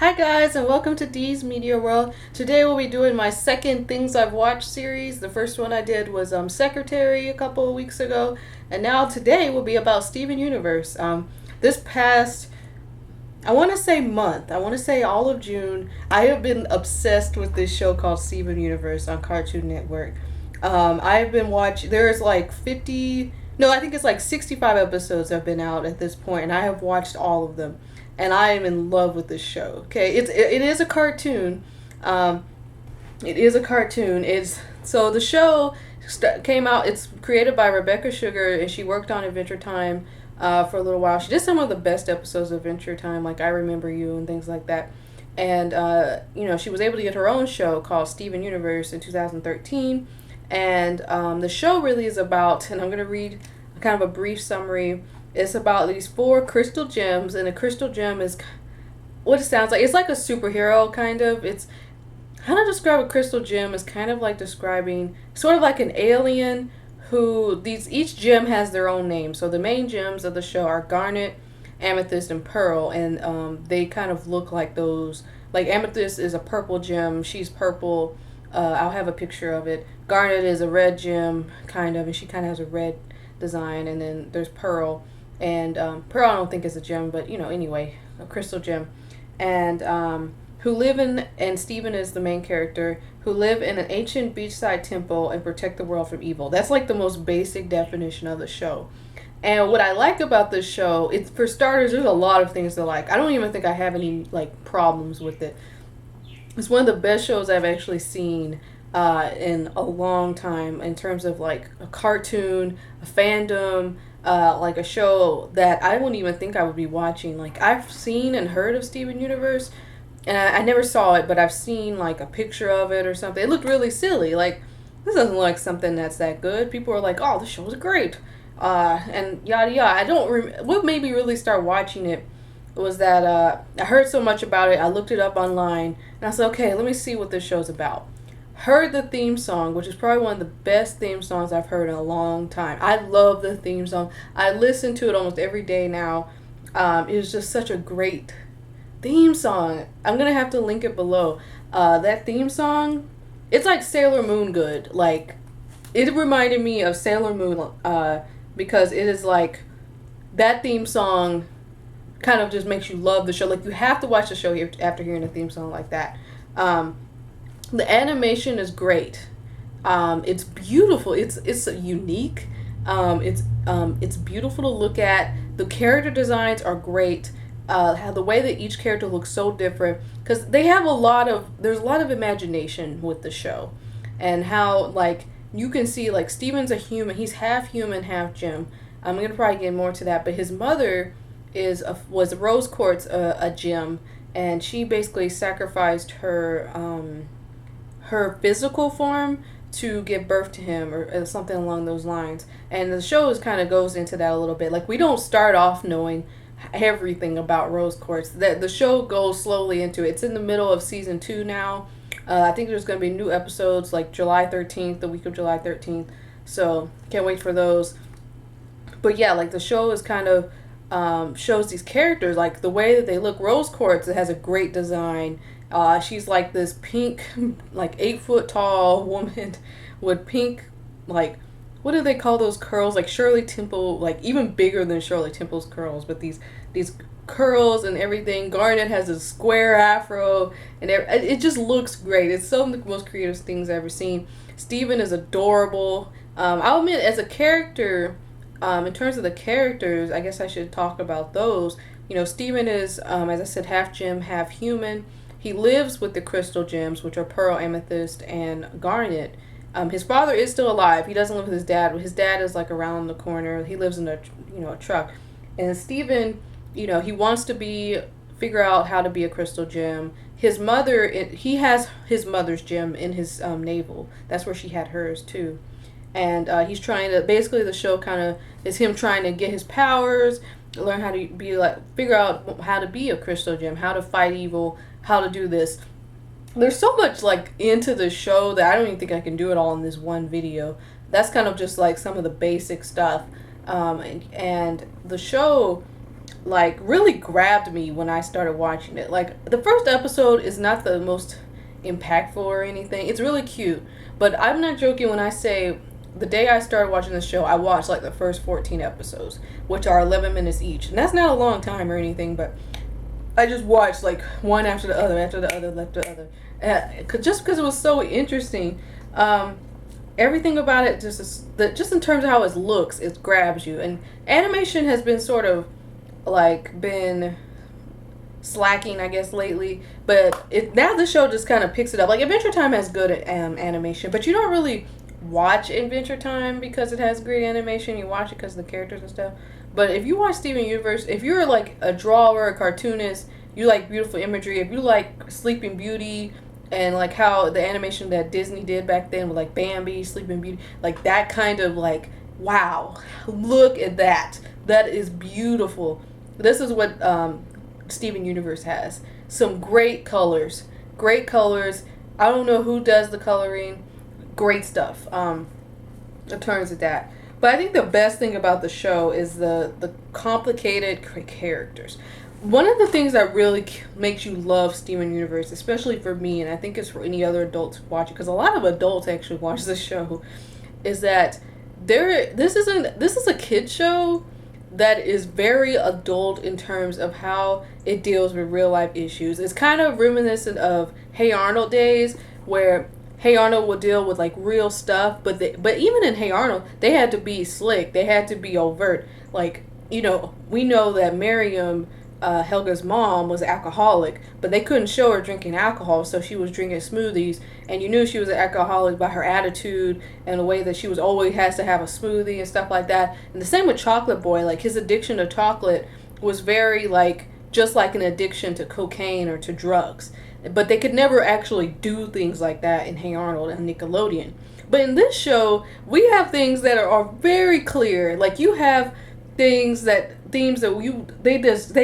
Hi guys, and welcome to Dee's Media World. Today we'll be doing my second Things I've Watched series. The first one I did was Secretary a couple of weeks ago, and now today will be about Steven Universe. This past, I want to say month, I want to say all of June, I have been obsessed with this show called Steven Universe on Cartoon Network. I've been watching, there's like 50, no, I think it's like 65 episodes have been out at this point, and I have watched all of them. And I am in love with this show. Okay, it is a cartoon. It is a cartoon. It's so the show came out. It's created by Rebecca Sugar, and she worked on Adventure Time for a little while. She did some of the best episodes of Adventure Time, like I Remember You and things like that. And she was able to get her own show called Steven Universe in 2013. And the show really is about, and I'm gonna read kind of a brief summary. It's about these four crystal gems, and a crystal gem is what it sounds like. It's like a superhero, kind of. It's how to describe a crystal gem is kind of like describing sort of like an alien who each gem has their own name. So the main gems of the show are Garnet, Amethyst, and Pearl, and they kind of look like those. Like Amethyst is a purple gem. She's purple. I'll have a picture of it. Garnet is a red gem, kind of, and she kind of has a red design. And then there's Pearl. And Pearl, I don't think is a gem, but anyway, a crystal gem, and who live in, and Steven is the main character, who live in an ancient beachside temple and protect the world from evil. That's like the most basic definition of the show. And what I like about this show, it's for starters, there's a lot of things to like. I don't even think I have any like problems with it. It's one of the best shows I've actually seen in a long time in terms of like a cartoon, a fandom. Like a show that I wouldn't even think I would be watching. Like I've seen and heard of Steven Universe, and I never saw it, but I've seen like a picture of it or something. It looked really silly. Like this doesn't look like something that's that good. People are like, "Oh, this show is great," and yada yada. I don't. What made me really start watching it was that I heard so much about it. I looked it up online, and I said, "Okay, let me see what this show's about." Heard the theme song, which is probably one of the best theme songs I've heard in a long time. I love the theme song. I listen to it almost every day now. It is just such a great theme song. I'm gonna have to link it below. That theme song, it's like Sailor Moon good. Like it reminded me of Sailor Moon because it is like that theme song kind of just makes you love the show. Like you have to watch the show after hearing a theme song like that. The animation is great. It's beautiful. It's unique. It's beautiful to look at. The character designs are great. How the way that each character looks so different because there's a lot of imagination with the show, and how like you can see like Steven's a human. He's half human, half gem. I'm gonna probably get more to that, but his mother was Rose Quartz, a gem, and she basically sacrificed her physical form to give birth to him or something along those lines. And the show kind of goes into that a little bit. Like we don't start off knowing everything about Rose Quartz. The show goes slowly into it. It's in the middle of season 2 now. I think there's going to be new episodes like July 13th, the week of July 13th. So can't wait for those. But yeah, like the show is kind of shows these characters, like the way that they look. Rose Quartz, it has a great design. She's like this pink, like 8 foot tall woman with pink, like, what do they call those curls? Like Shirley Temple, like even bigger than Shirley Temple's curls, but these curls and everything. Garnet has a square afro, and it just looks great. It's some of the most creative things I've ever seen. Steven is adorable. I'll admit, as a character, in terms of the characters, I guess I should talk about those. Steven is, as I said, half gem, half human. He lives with the crystal gems, which are Pearl, Amethyst, and Garnet. His father is still alive. He doesn't live with his dad. His dad is like around the corner. He lives in a truck. And Steven, he wants to figure out how to be a crystal gem. His mother, he has his mother's gem in his navel. That's where she had hers too. And he's trying to, basically the show kind of is him trying to get his powers, learn how to figure out how to be a crystal gem, how to fight evil, how to do this. There's so much like into the show that I don't even think I can do it all in this one video. That's kind of just like some of the basic stuff. And the show like really grabbed me when I started watching it. Like the first episode is not the most impactful or anything. It's really cute, but I'm not joking when I say the day I started watching the show, I watched like the first 14 episodes, which are 11 minutes each. And that's not a long time or anything, but I just watched like one after the other, after the other, after the other. Just because it was so interesting. Everything about it just in terms of how it looks, it grabs you. And animation has been sort of like been slacking, I guess, lately. But now the show just kind of picks it up. Like Adventure Time has good animation, but you don't really watch Adventure Time because it has great animation. You watch it because of the characters and stuff. But if you watch Steven Universe, if you're like a drawer, a cartoonist, you like beautiful imagery. If you like Sleeping Beauty and like how the animation that Disney did back then with like Bambi, Sleeping Beauty, like that kind of like, wow, look at that. That is beautiful. This is what Steven Universe has. Some great colors. Great colors. I don't know who does the coloring. Great stuff. In terms of that. But I think the best thing about the show is the complicated characters. One of the things that really makes you love Steven Universe, especially for me, and I think it's for any other adults watching, because a lot of adults actually watch this show, is that this is a kid show that is very adult in terms of how it deals with real life issues. It's kind of reminiscent of Hey Arnold days, where Hey Arnold would deal with like real stuff, but even in Hey Arnold, they had to be slick. They had to be overt. Like, we know that Miriam, Helga's mom, was an alcoholic, but they couldn't show her drinking alcohol, so she was drinking smoothies, and you knew she was an alcoholic by her attitude and the way that she was always has to have a smoothie and stuff like that. And the same with Chocolate Boy. Like his addiction to chocolate was very like just like an addiction to cocaine or to drugs. But they could never actually do things like that in Hey Arnold and Nickelodeon. But in this show, we have things that are very clear. Like you have themes that they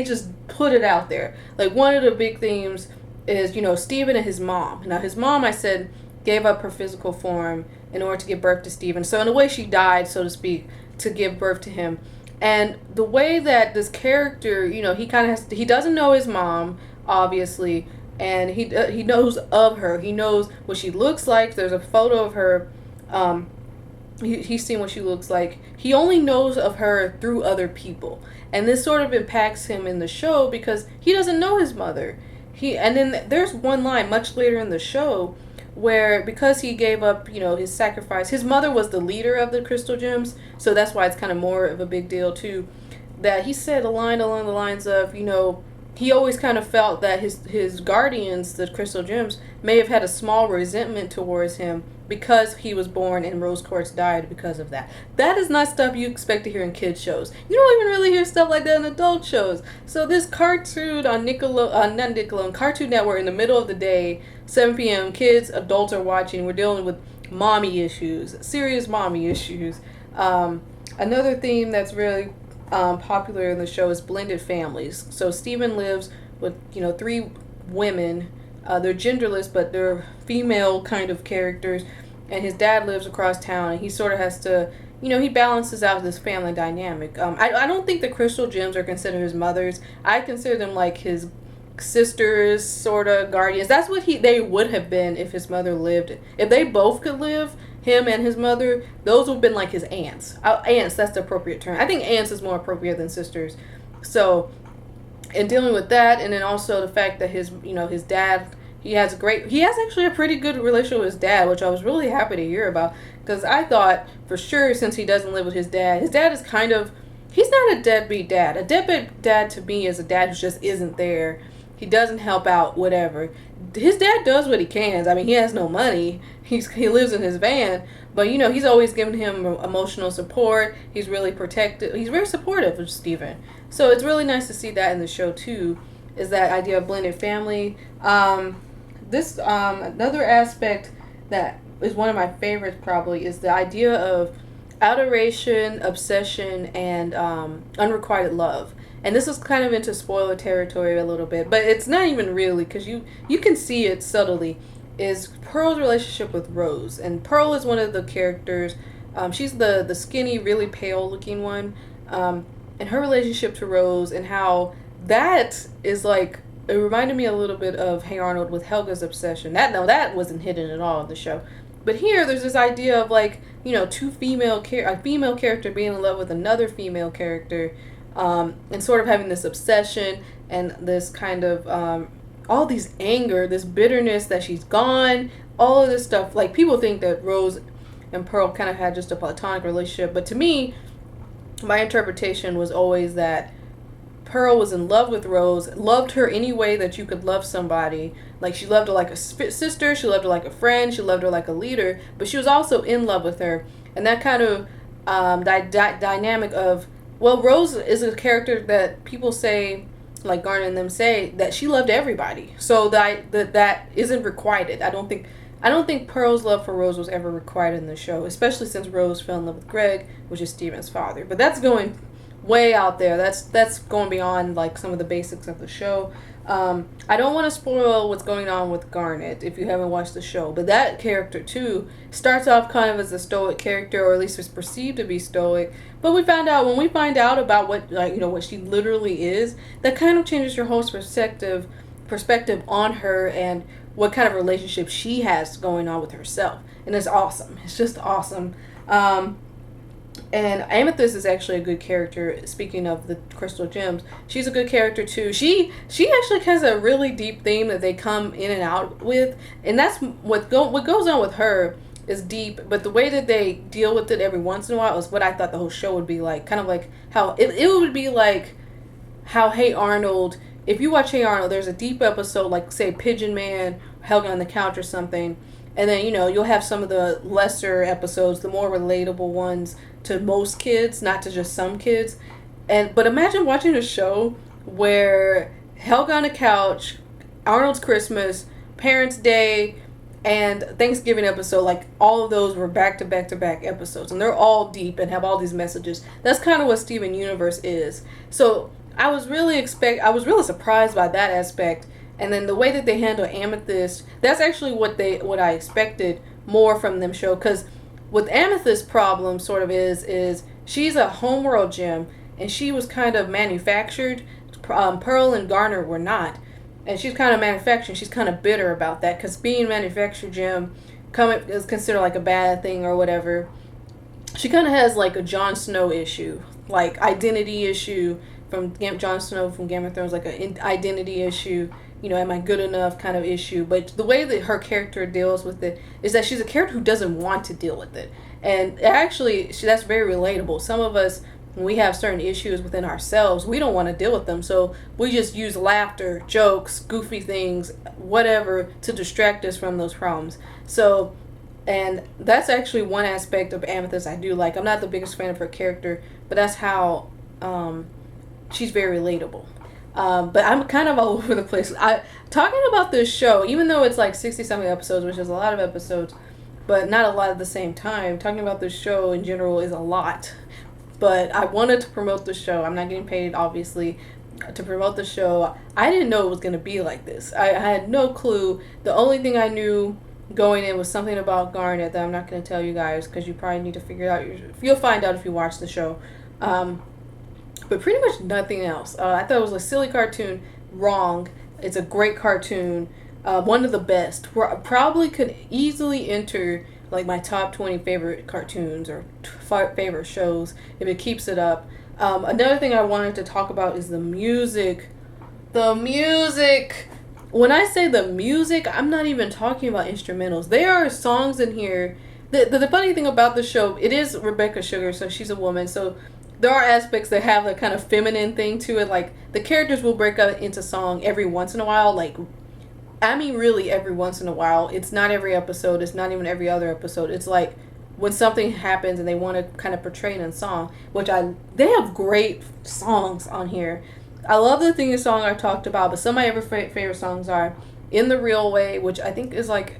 just put it out there. Like one of the big themes is, Steven and his mom. Now his mom, I said, gave up her physical form in order to give birth to Steven. So in a way she died, so to speak, to give birth to him. And the way that this character, he doesn't know his mom, obviously, and he knows of her. He knows what she looks like. There's a photo of her. He's seen what she looks like. He only knows of her through other people, and this sort of impacts him in the show because he doesn't know his mother. And then there's one line much later in the show where, because he gave up, his sacrifice, his mother was the leader of the Crystal Gems, so that's why it's kind of more of a big deal too. That he said a line along the lines of, he always kind of felt that his guardians, the Crystal Gems, may have had a small resentment towards him because he was born and Rose Quartz died because of that. That is not stuff you expect to hear in kids shows. You don't even really hear stuff like that in adult shows. So this cartoon on Cartoon Network in the middle of the day, 7 p.m., kids, adults are watching. We're dealing with mommy issues, serious mommy issues. Another theme that's really popular in the show is blended families. So Steven lives with 3 women. They're genderless, but they're female kind of characters, and his dad lives across town, and he sort of has to, he balances out this family dynamic. I don't think the Crystal Gems are considered his mothers. I consider them like his sisters, sort of guardians. That's what they would have been if his mother lived. If they both could live, him and his mother, those would have been like his aunts. Aunts, that's the appropriate term. I think aunts is more appropriate than sisters. So, in dealing with that, and then also the fact that his dad, he has actually a pretty good relationship with his dad, which I was really happy to hear about, because I thought for sure, since he doesn't live with his dad is kind of, he's not a deadbeat dad. A deadbeat dad to me is a dad who just isn't there. He doesn't help out, whatever. His dad does what he can. I mean, he has no money. He lives in his van, but he's always giving him emotional support. He's really protective. He's very supportive of Steven. So it's really nice to see that in the show too, is that idea of blended family. Another aspect that is one of my favorites probably is the idea of adoration, obsession, and unrequited love. And this is kind of into spoiler territory a little bit, but it's not even really, because you can see it subtly, is Pearl's relationship with Rose. And Pearl is one of the characters. She's the skinny, really pale looking one. and her relationship to Rose, and how that is like, it reminded me a little bit of Hey Arnold with Helga's obsession. That wasn't hidden at all in the show. But here, there's this idea of like, two a female character being in love with another female character, and sort of having this obsession and this kind of all these anger, this bitterness that she's gone, all of this stuff. Like, people think that Rose and Pearl kind of had just a platonic relationship, but to me, my interpretation was always that Pearl was in love with Rose, loved her any way that you could love somebody. Like, she loved her like a sister, she loved her like a friend, she loved her like a leader, but she was also in love with her. And that kind of dynamic of, well, Rose is a character that people say, like Garnet and them say, that she loved everybody. So that isn't requited. I don't think Pearl's love for Rose was ever requited in the show, especially since Rose fell in love with Greg, which is Steven's father. But that's going way out there. That's going beyond like some of the basics of the show. I don't want to spoil what's going on with Garnet if you haven't watched the show, but that character too starts off kind of as a stoic character, or at least is perceived to be stoic. But when we find out about what she literally is, that kind of changes your whole perspective on her and what kind of relationship she has going on with herself. And it's awesome. It's just awesome. And Amethyst is actually a good character. Speaking of the crystal gems, she's a good character too. She actually has a really deep theme that they come in and out with, and that's what goes on with her is deep. But the way that they deal with it every once in a while is what I thought the whole show would be like. Kind of like how it would be like how Hey Arnold. If you watch Hey Arnold, there's a deep episode like, say, Pigeon Man, Helga on the Couch or something. And then, you'll have some of the lesser episodes, the more relatable ones to most kids, not to just some kids. But imagine watching a show where Helga on the Couch, Arnold's Christmas, Parents' Day, and Thanksgiving episode, like all of those were back to back to back episodes. And they're all deep and have all these messages. That's kind of what Steven Universe is. So I was really surprised by that aspect. And then the way that they handle Amethyst, that's actually what I expected more from them show. Because with Amethyst's problem sort of is she's a homeworld gem, and she was kind of manufactured. Pearl and Garnet were not. And she's kind of manufactured. She's kind of bitter about that, because being manufactured gem is considered like a bad thing or whatever. She kind of has like a Jon Snow issue, like identity issue from Jon Snow from Game of Thrones, like an identity issue. Am I good enough kind of issue. But the way that her character deals with it is that she's a character who doesn't want to deal with it. And actually, that's very relatable. Some of us, when we have certain issues within ourselves, we don't want to deal with them. So we just use laughter, jokes, goofy things, whatever, to distract us from those problems. So, and that's actually one aspect of Amethyst I do like. I'm not the biggest fan of her character, but that's how she's very relatable. But I'm kind of all over the place. Talking about this show, even though it's like 60-something episodes, which is a lot of episodes, but not a lot at the same time. Talking about this show in general is a lot. But I wanted to promote the show. I'm not getting paid, obviously, to promote the show. I didn't know it was going to be like this. I had no clue. The only thing I knew going in was something about Garnet that I'm not going to tell you guys, because you probably need to figure it out. You'll find out if you watch the show. But pretty much nothing else. I thought it was a silly cartoon. Wrong. It's a great cartoon. One of the best. Probably could easily enter like my top 20 favorite cartoons or favorite shows if it keeps it up. Another thing I wanted to talk about is the music. The music. When I say the music, I'm not even talking about instrumentals. There are songs in here. The funny thing about the show, it is Rebecca Sugar, so she's a woman. So there are aspects that have a kind of feminine thing to it. Like, the characters will break out into song every once in a while. Like, I mean, really every once in a while. It's not every episode. It's not even every other episode. It's like when something happens and they want to kind of portray it in song, they have great songs on here. I love the theme song I talked about, but some of my other favorite songs are In the Real Way, which I think is like,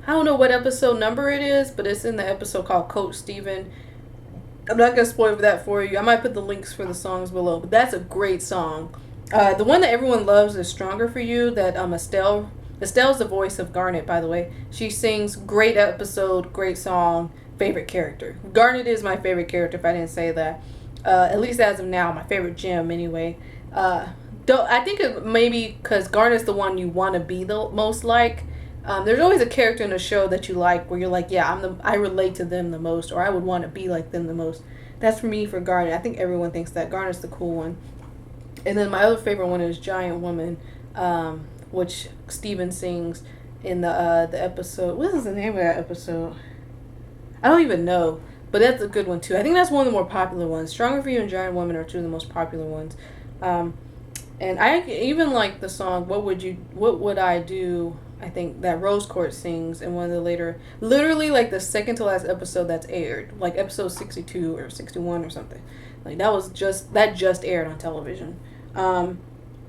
I don't know what episode number it is, but it's in the episode called Coach Steven. I'm not going to spoil that for you. I might put the links for the songs below, but that's a great song. The one that everyone loves is Stronger For You, that Estelle's the voice of Garnet, by the way. She sings, great episode, great song, favorite character. Garnet is my favorite character, if I didn't say that. At least as of now, my favorite gem anyway. Don't I think it maybe because Garnet's the one you want to be the most like. There's always a character in the show that you like where you're like, yeah, I relate to them the most, or I would want to be like them the most. That's for me for Garnet. I think everyone thinks that Garnet's the cool one. And then my other favorite one is Giant Woman, which Steven sings in the episode. What is the name of that episode? I don't even know, but that's a good one too. I think that's one of the more popular ones. Stronger for You and Giant Woman are two of the most popular ones. And I even like the song What Would I Do? I think that Rose Court sings in one of the later, literally like the second to last episode that's aired, like episode 62 or 61 or something. Like that just aired on television.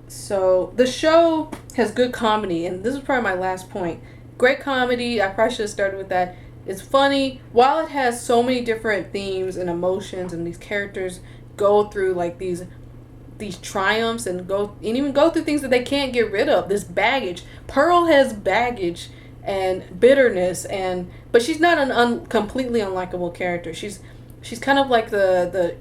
So the show has good comedy, and this is probably my last point. Great comedy. I probably should have started with that. It's funny. While it has so many different themes and emotions, and these characters go through like these triumphs and even go through things that they can't get rid of. This baggage. Pearl has baggage and bitterness, but she's not an completely unlikable character. She's kind of like the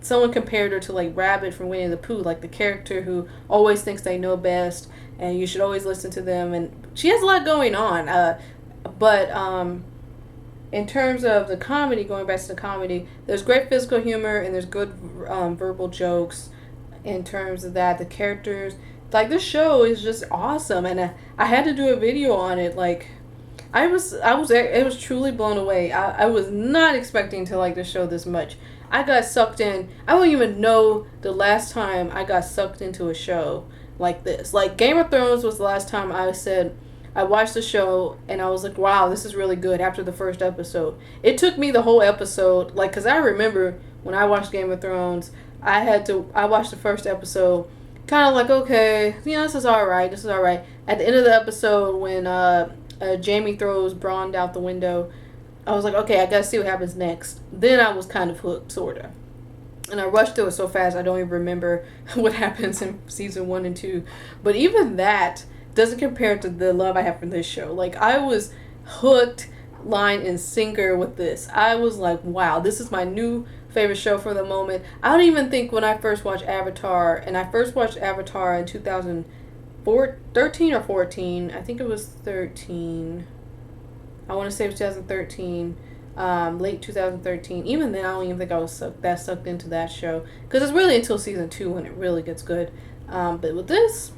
someone compared her to like Rabbit from Winnie the Pooh, like the character who always thinks they know best and you should always listen to them. And she has a lot going on. But in terms of the comedy, going back to the comedy, there's great physical humor and there's good verbal jokes. In terms of that, the characters, like this show is just awesome, and I had to do a video on it. Like, it was truly blown away. I was not expecting to like this show this much. I got sucked in. I don't even know the last time I got sucked into a show like this. Like Game of Thrones was the last time I said I watched the show and I was like, wow, this is really good after the first episode. It took me the whole episode, like, because I remember when I watched Game of Thrones, I watched the first episode, kind of like, okay, this is alright, At the end of the episode, when Jaime throws Bronn out the window, I was like, okay, I gotta see what happens next. Then I was kind of hooked, sorta. And I rushed through it so fast, I don't even remember what happens in season 1 and 2. But even that doesn't compare to the love I have for this show. Like, I was hooked, line and sinker with this. I was like, wow, this is my new favorite show for the moment. I don't even think when I first watched Avatar, and I first watched Avatar in 2013 or 14, I think it was 13. I want to say it was 2013, late 2013. Even then, I don't even think I was sucked into that show, because it's really until season 2 when it really gets good. But with this,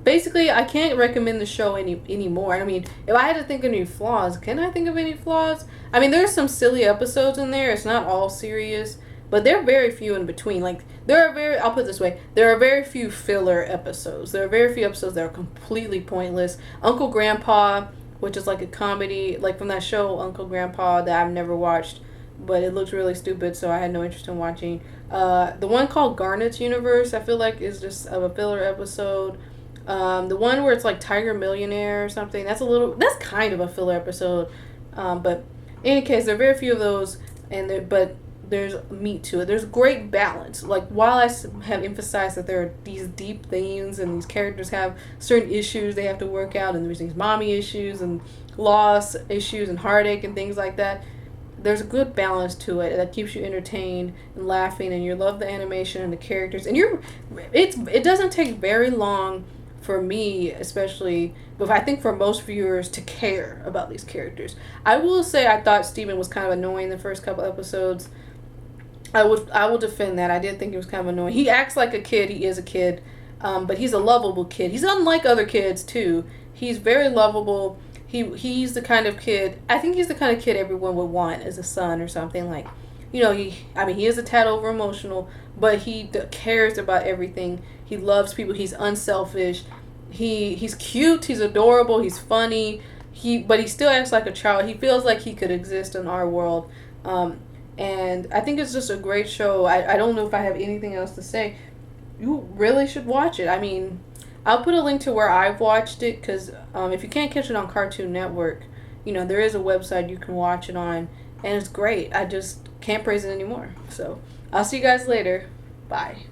basically, I can't recommend the show anymore. I mean, if I had to think of any flaws, can I think of any flaws? I mean, there's some silly episodes in there. It's not all serious, but there are very few in between. Like, I'll put it this way, there are very few filler episodes. There are very few episodes that are completely pointless. Uncle Grandpa, which is like a comedy, like from that show Uncle Grandpa that I've never watched, but it looks really stupid, so I had no interest in watching. The one called Garnet's Universe, I feel like is just a filler episode. The one where it's like Tiger Millionaire or something, that's kind of a filler episode. But in any case, there are very few of those, but there's meat to it. There's great balance. Like, while I have emphasized that there are these deep themes and these characters have certain issues they have to work out, and there's these mommy issues and loss issues and heartache and things like that, there's a good balance to it that keeps you entertained and laughing, and you love the animation and the characters, and it doesn't take very long for me, especially, but I think for most viewers, to care about these characters. I will say I thought Steven was kind of annoying the first couple episodes. I will defend that. I did think he was kind of annoying. He acts like a kid. He is a kid, but he's a lovable kid. He's unlike other kids too. He's very lovable. He's the kind of kid. I think he's the kind of kid everyone would want as a son or something. Like, he is a tad over emotional, but he cares about everything. He loves people. He's unselfish. He's cute. He's adorable. He's funny. But he still acts like a child. He feels like he could exist in our world. And I think it's just a great show. I don't know if I have anything else to say. You really should watch it. I mean, I'll put a link to where I've watched it, because if you can't catch it on Cartoon Network, there is a website you can watch it on, and it's great. I just can't praise it anymore. So I'll see you guys later. Bye.